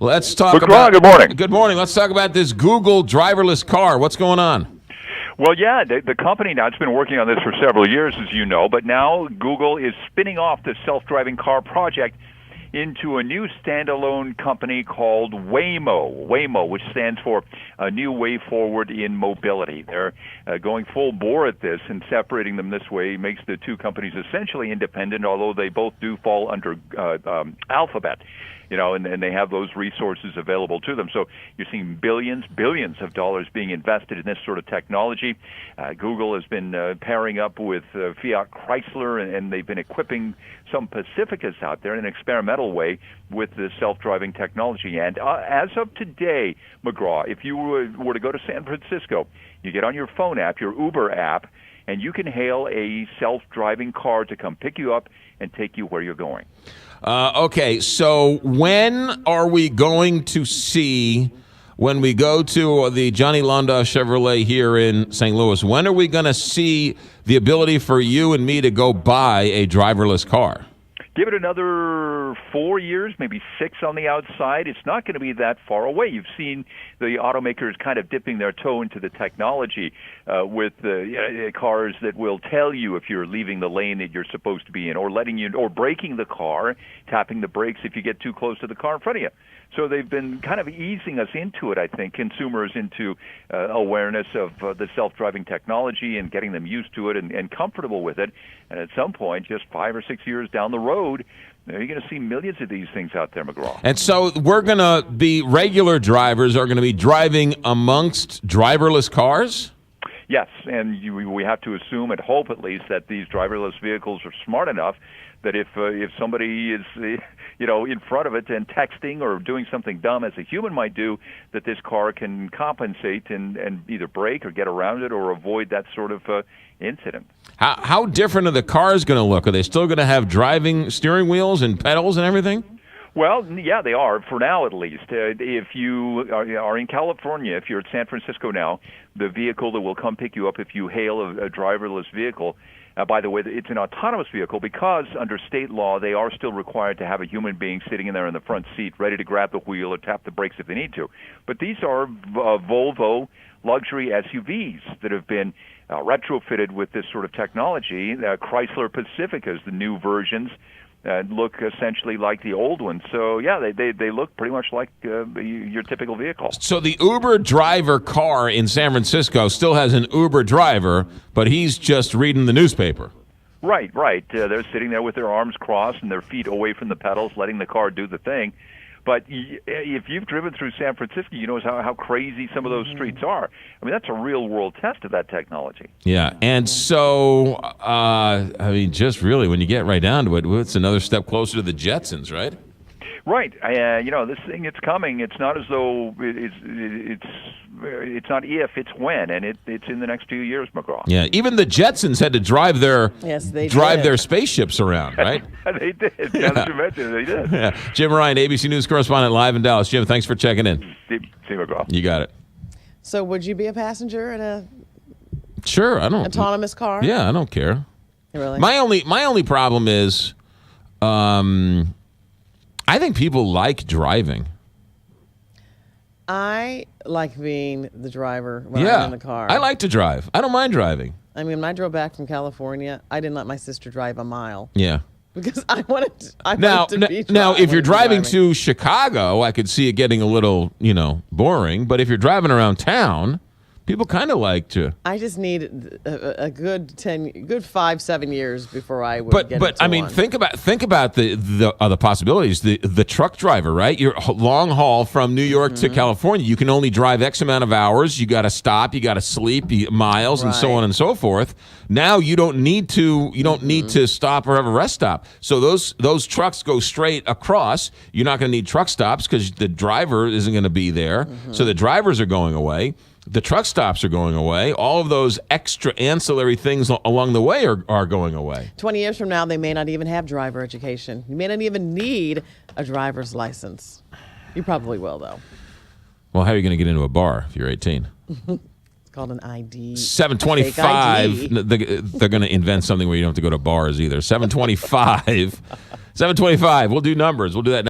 Let's talk McGraw, about. good morning. Good morning. Let's talk about this Google driverless car. What's going on? Well, yeah, the company now, it's been working on this for several years, as you know, but now Google is spinning off the self-driving car project into a new standalone company called Waymo, which stands for a new way forward in mobility. They're going full bore at this, and separating them this way makes the two companies essentially independent, although they both do fall under Alphabet. And they have those resources available to them. So you're seeing billions of dollars being invested in this sort of technology. Google has been pairing up with Fiat Chrysler, and they've been equipping some Pacificas out there in an experimental way with the self-driving technology. And as of today, McGraw, if you were to go to San Francisco, you get on your phone app, your Uber app, and you can hail a self-driving car to come pick you up and take you where you're going. Okay, so when are we going to see, when we go to the Johnny Londa Chevrolet here in St. Louis, when are we going to see the ability for you and me to go buy a driverless car? Give it another 4 years, maybe 6 on the outside. It's not going to be that far away. You've seen the automakers kind of dipping their toe into the technology with cars that will tell you if you're leaving the lane that you're supposed to be in, or braking the car, tapping the brakes if you get too close to the car in front of you. So they've been kind of easing us into it, I think, consumers into awareness of the self-driving technology and getting them used to it and comfortable with it. And at some point, just 5 or 6 years down the road, you're going to see millions of these things out there, McGraw. And so we're going to be, regular drivers are going to be driving amongst driverless cars? Yes, and we have to assume and hope at least that these driverless vehicles are smart enough that if somebody is in front of it and texting or doing something dumb as a human might do, that this car can compensate and either brake or get around it or avoid that sort of incident. How different are the cars going to look? Are they still going to have driving steering wheels and pedals and everything? Well, yeah, they are, for now at least. If you are in California, if you're at San Francisco now, the vehicle that will come pick you up if you hail a driverless vehicle, by the way, it's an autonomous vehicle because under state law they are still required to have a human being sitting in there in the front seat ready to grab the wheel or tap the brakes if they need to. But these are Volvo luxury SUVs that have been retrofitted with this sort of technology. Chrysler Pacificas, the new versions, look essentially like the old ones. So, yeah, they look pretty much like your typical vehicle. So the Uber driver car in San Francisco still has an Uber driver, but he's just reading the newspaper. Right. They're sitting there with their arms crossed and their feet away from the pedals, letting the car do the thing. But if you've driven through San Francisco, you know how crazy some of those streets are. I mean, that's a real-world test of that technology. Yeah, and so, just really, when you get right down to it, it's another step closer to the Jetsons, right? Right. This thing, it's coming. It's not as though it's not if, it's when, and it's in the next few years, McGraw. Yeah, even the Jetsons had to drive their their spaceships around, right? They did. Yeah. Now that you mentioned it, they did. Yeah. Jim Ryan, ABC News correspondent, live in Dallas. Jim, thanks for checking in. See McGraw. You got it. So, would you be a passenger in a autonomous car? Yeah, I don't care. Really? My only problem is, I think people like driving. I like being the driver when I'm in the car. I like to drive. I don't mind driving. I mean, when I drove back from California, I didn't let my sister drive a mile. Yeah. Because I wanted to be Now, if you're driving to Chicago, I could see it getting a little, boring. But if you're driving around town, people kind of like to. I just need a good 5-7 years before I would get But into I mean, one. think about the other possibilities. The truck driver, right? You're long haul from New York to California. You can only drive X amount of hours. You got to stop. You got to sleep miles and so on and so forth. Now you don't need to. You don't need to stop or have a rest stop. So those trucks go straight across. You're not going to need truck stops because the driver isn't going to be there. So the drivers are going away. The truck stops are going away. All of those extra ancillary things along the way are going away. 20 years from now, they may not even have driver education. You may not even need a driver's license. You probably will, though. Well, how are you going to get into a bar if you're 18? It's called an ID. 725. They're going to invent something where you don't have to go to bars either. 725. 725. We'll do numbers. We'll do that next.